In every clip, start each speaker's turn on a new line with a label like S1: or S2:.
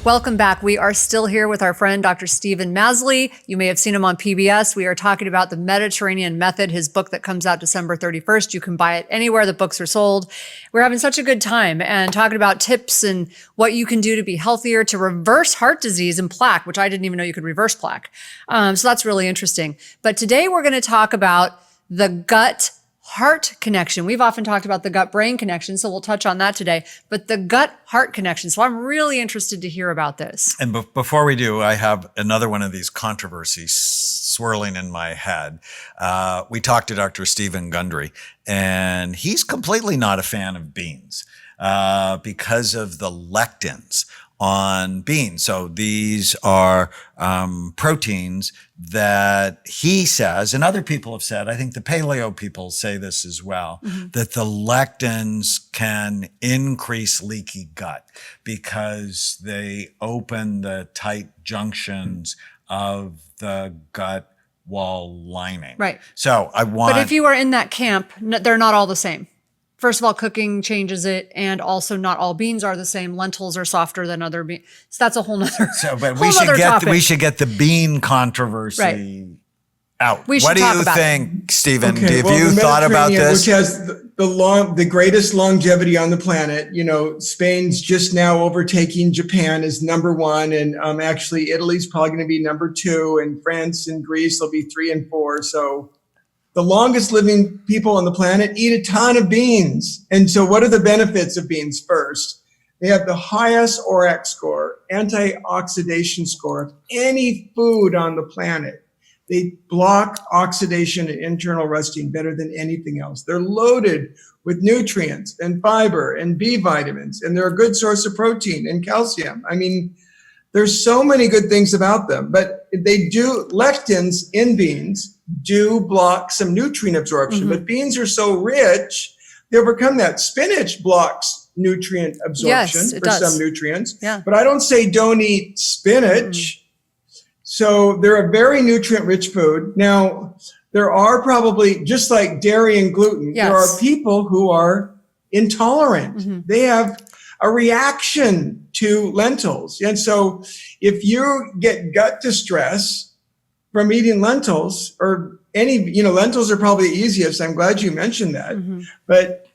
S1: Welcome back. We are still here with our friend, Dr. Stephen Masley. You may have seen him on PBS. We are talking about the Mediterranean Method, his book that comes out December 31st. You can buy it anywhere the books are sold. We're having such a good time and talking about tips and what you can do to be healthier, to reverse heart disease and plaque, which I didn't even know you could reverse plaque. So that's really interesting. But today we're going to talk about the gut-heart connection. We've often talked about the gut-brain connection, so we'll touch on that today, but the gut-heart connection. So I'm really interested to hear about this.
S2: And before we do, I have another one of these controversies swirling in my head. We talked to Dr. Stephen Gundry, and he's completely not a fan of beans because of the lectins on beans. So these are proteins that he says, and other people have said, I think the paleo people say this as well, that the lectins can increase leaky gut because they open the tight junctions of the gut wall lining.
S1: Right.
S2: So
S1: But if you are in that camp, they're not all the same. First of all, cooking changes it, and also not all beans are the same. Lentils are softer than other beans. So that's a whole nother
S2: but
S1: topic.
S2: we should get the bean controversy out. What do you think, Stephen?
S3: Okay,
S2: Have you thought about this?
S3: Which has the greatest longevity on the planet. You know, Spain's just now overtaking Japan as number one, and actually Italy's probably going to be number two, and France and Greece will be 3 and 4. So the longest living people on the planet eat a ton of beans. And so what are the benefits of beans? First, they have the highest ORAC score, antioxidation score of any food on the planet. They block oxidation and internal rusting better than anything else. They're loaded with nutrients and fiber and B vitamins, and they're a good source of protein and calcium. I mean, there's so many good things about them, but lectins in beans do block some nutrient absorption, but beans are so rich, they overcome that. Spinach blocks nutrient absorption for some nutrients, but I don't say don't eat spinach. So they're a very nutrient-rich food. Now, there are probably, just like dairy and gluten, there are people who are intolerant. They have a reaction to lentils. And so if you get gut distress from eating lentils, or lentils are probably the easiest. I'm glad you mentioned that. But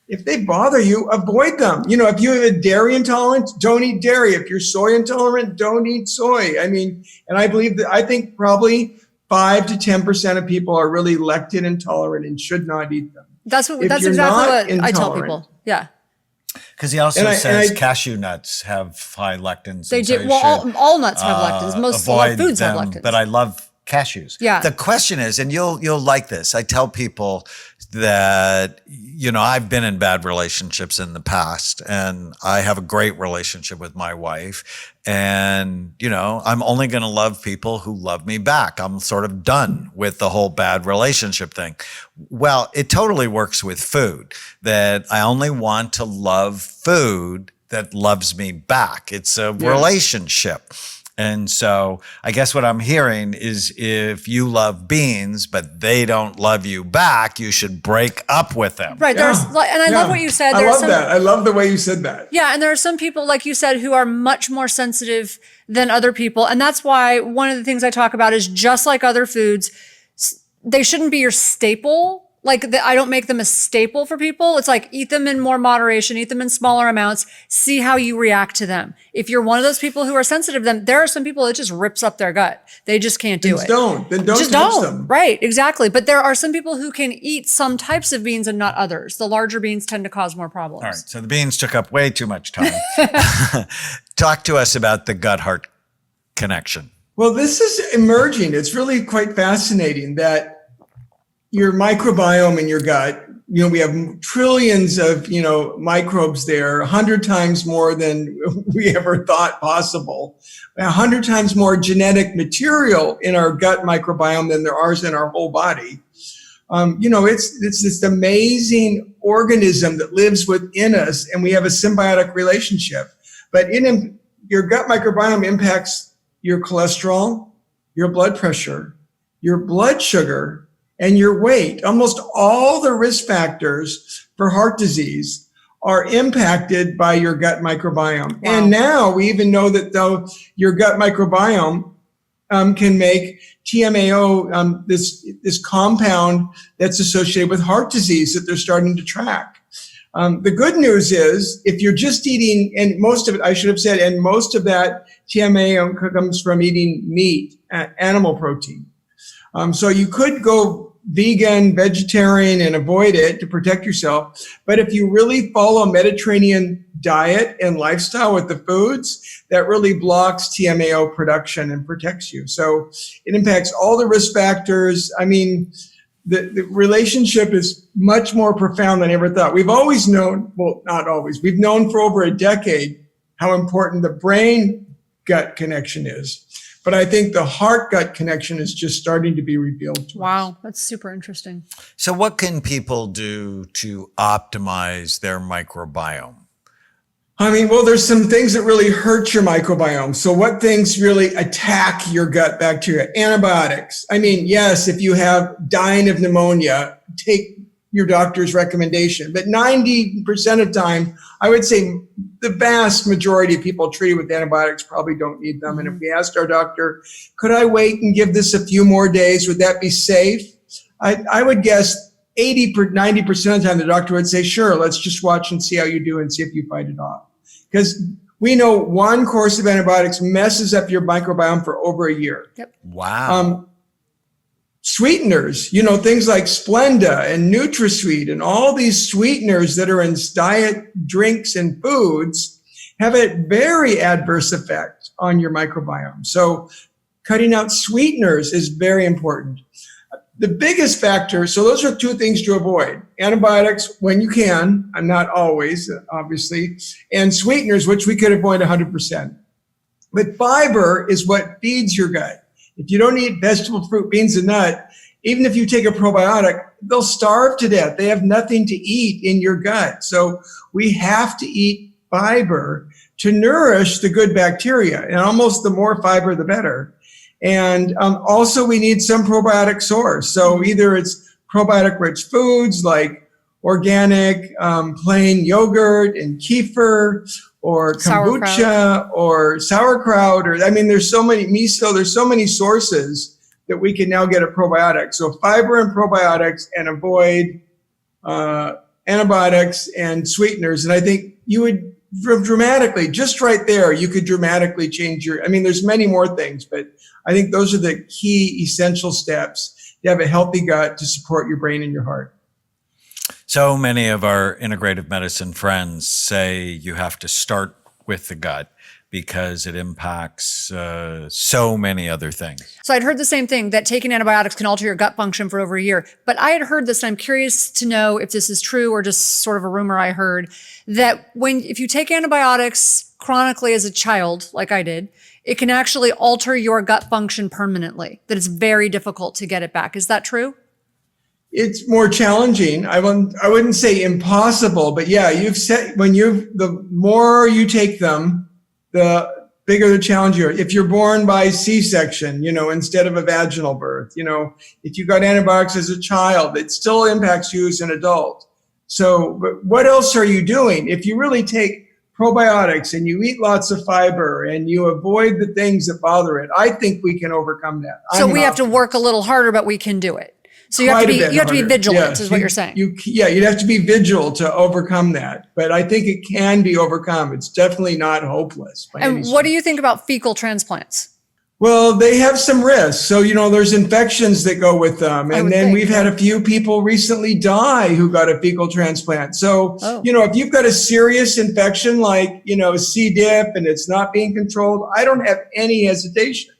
S3: if they bother you, avoid them. You know, if you have a dairy intolerance, don't eat dairy. If you're soy intolerant, don't eat soy. I mean, and I think probably 5 to 10% of people are really lectin intolerant and should not eat them.
S1: That's exactly what I tell people. Yeah.
S2: Because he also says cashew nuts have high lectins.
S1: They do. Well, all nuts have lectins. Most foods have lectins.
S2: But I love cashews.
S1: Yeah.
S2: The question is, and you'll like this. I tell people that, I've been in bad relationships in the past, and I have a great relationship with my wife. And, I'm only going to love people who love me back. I'm sort of done with the whole bad relationship thing. Well, it totally works with food, that I only want to love food that loves me back. It's a relationship. And so I guess what I'm hearing is if you love beans, but they don't love you back, you should break up with them.
S1: Right. And I love what you said.
S3: I love that. I love the way you said that.
S1: Yeah. And there are some people, like you said, who are much more sensitive than other people. And that's why one of the things I talk about is, just like other foods, they shouldn't be your staple. I don't make them a staple for people. It's like, eat them in more moderation, eat them in smaller amounts, see how you react to them. If you're one of those people who are sensitive, then there are some people that just rips up their gut. They just can't do it.
S3: Then don't touch them.
S1: Right, exactly. But there are some people who can eat some types of beans and not others. The larger beans tend to cause more problems.
S2: All right, so the beans took up way too much time. Talk to us about the gut-heart connection.
S3: Well, this is emerging. It's really quite fascinating that your microbiome in your gut, we have trillions of, microbes there, 100 times more than we ever thought possible, 100 times more genetic material in our gut microbiome than there are in our whole body. It's this amazing organism that lives within us, and we have a symbiotic relationship. But your gut microbiome impacts your cholesterol, your blood pressure, your blood sugar, and your weight. Almost all the risk factors for heart disease are impacted by your gut microbiome.
S1: Wow.
S3: And now we even know that though your gut microbiome can make TMAO, this compound that's associated with heart disease that they're starting to track. The good news is if you're just eating, and most of it, I should have said, and most of that TMAO comes from eating meat, animal protein. So you could go vegan, vegetarian, and avoid it to protect yourself. But if you really follow a Mediterranean diet and lifestyle with the foods, that really blocks TMAO production and protects you. So it impacts all the risk factors. I mean, the relationship is much more profound than I ever thought. We've always known, well, not always, we've known for over a decade how important the brain-gut connection is. But I think the heart-gut connection is just starting to be revealed to us.
S1: Wow, that's super interesting.
S2: So what can people do to optimize their microbiome?
S3: I mean, well, there's some things that really hurt your microbiome. So what things really attack your gut bacteria? Antibiotics. I mean, yes, if you have dying of pneumonia, take your doctor's recommendation. But 90% of the time, I would say the vast majority of people treated with antibiotics probably don't need them. And if we asked our doctor, could I wait and give this a few more days? Would that be safe? I would guess 90% of the time the doctor would say, sure, let's just watch and see how you do and see if you fight it off. Because we know one course of antibiotics messes up your microbiome for over a year.
S1: Yep.
S2: Wow.
S3: Sweeteners, things like Splenda and NutraSweet and all these sweeteners that are in diet drinks and foods have a very adverse effect on your microbiome. So cutting out sweeteners is very important. The biggest factor, so those are two things to avoid. Antibiotics when you can, and not always, obviously, and sweeteners, which we could avoid 100%. But fiber is what feeds your gut. If you don't eat vegetable, fruit, beans, and nut, even if you take a probiotic, they'll starve to death. They have nothing to eat in your gut. So we have to eat fiber to nourish the good bacteria. And almost the more fiber, the better. And also we need some probiotic source. So either it's probiotic-rich foods like organic, plain yogurt and kefir, or kombucha, or sauerkraut, or there's so many miso. There's so many sources that we can now get a probiotic. So fiber and probiotics, and avoid antibiotics and sweeteners. And I think you would dramatically, just right there, you could dramatically change your. There's many more things, but I think those are the key essential steps to have a healthy gut to support your brain and your heart.
S2: So many of our integrative medicine friends say you have to start with the gut because it impacts so many other things.
S1: So I'd heard the same thing, that taking antibiotics can alter your gut function for over a year. But I had heard this, and I'm curious to know if this is true or just sort of a rumor I heard, that if you take antibiotics chronically as a child, like I did, it can actually alter your gut function permanently, that it's very difficult to get it back. Is that true?
S3: It's more challenging. I wouldn't say impossible, but yeah, the more you take them, the bigger the challenge you are. If you're born by C-section, instead of a vaginal birth, if you got antibiotics as a child, it still impacts you as an adult. So, but what else are you doing? If you really take probiotics and you eat lots of fiber and you avoid the things that bother it, I think we can overcome that.
S1: So we have to work a little harder, but we can do it. So you have to be vigilant, is what you're saying.
S3: You'd have to be vigilant to overcome that. But I think it can be overcome. It's definitely not hopeless.
S1: And what do you think about fecal transplants?
S3: Well, they have some risks. So, there's infections that go with them. And then we've had a few people recently die who got a fecal transplant. So, if you've got a serious infection like, C. diff and it's not being controlled, I don't have any hesitation.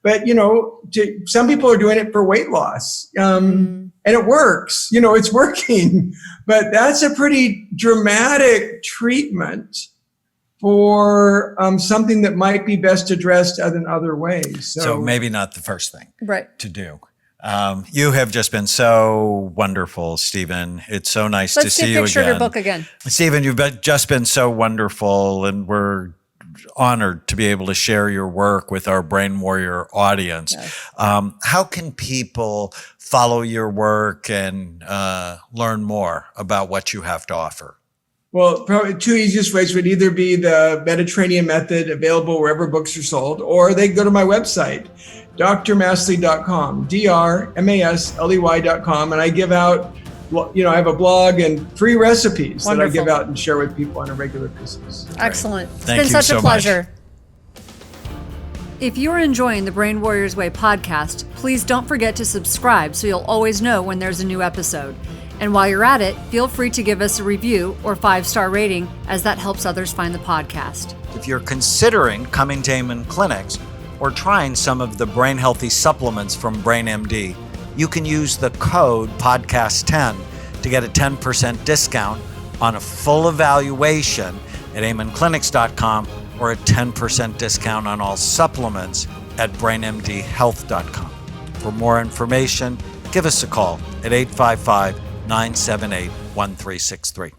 S3: But, some people are doing it for weight loss, and it works, it's working, but that's a pretty dramatic treatment for something that might be best addressed in other ways.
S2: So maybe not the first thing to do.
S4: You have just been so wonderful, Stephen. It's so nice to see you again.
S1: Let's see a picture of your book again.
S4: Stephen, you've just been so wonderful, and we're honored to be able to share your work with our Brain Warrior audience.
S1: Yes.
S4: How can people follow your work and learn more about what you have to offer?
S3: Well, probably two easiest ways would either be the Mediterranean method available wherever books are sold, or they can go to my website, drmasley.com, drmasley.com, and I give out, I have a blog and free recipes that I give out and share with people on a regular basis.
S1: Excellent. It's
S2: Thank
S1: been
S2: you
S1: such
S2: so
S1: a
S2: much.
S1: pleasure. If you're enjoying the Brain Warriors Way podcast, please don't forget to subscribe so you'll always know when there's a new episode. And while you're at it, feel free to give us a review or 5-star rating, as that helps others find the podcast.
S4: If you're considering coming to Amen Clinics or trying some of the brain healthy supplements from BrainMD, you can use the code podcast10 to get a 10% discount on a full evaluation at amenclinics.com or a 10% discount on all supplements at brainmdhealth.com. For more information, give us a call at 855-978-1363.